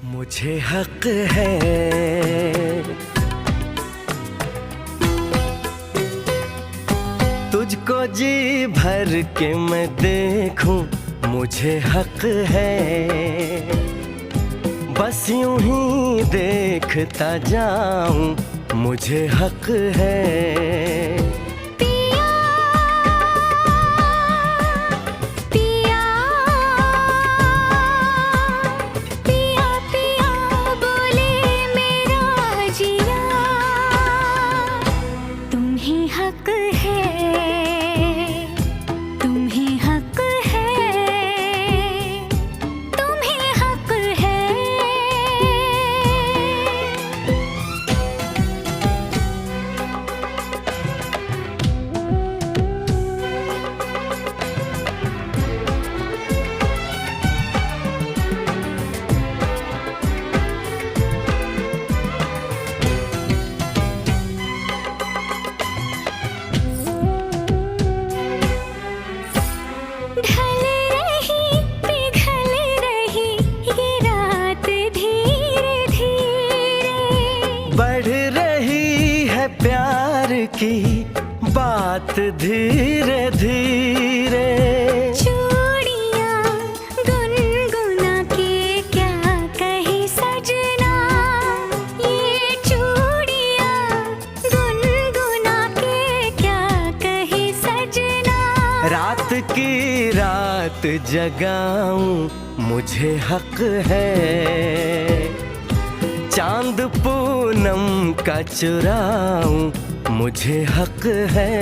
मुझे हक है तुझको जी भर के मैं देखूं, मुझे हक है बस यूं ही देखता जाऊं, मुझे हक है। पिया पिया पिया पिया बोले मेरा जिया, तुम्हें हक है, तुम्हें हक है, तुम्हें हक है। ढल रही पिघल रही ये रात धीरे धीरे, बढ़ रही है प्यार की बात धीरे धीरे। चूड़ियां गुनगुना के क्या कहे सजना, ये चूड़ियां गुनगुना के क्या कहे सजना। रात की रात जगाऊं, मुझे हक है चांद पूनम का चुराऊं, मुझे हक है।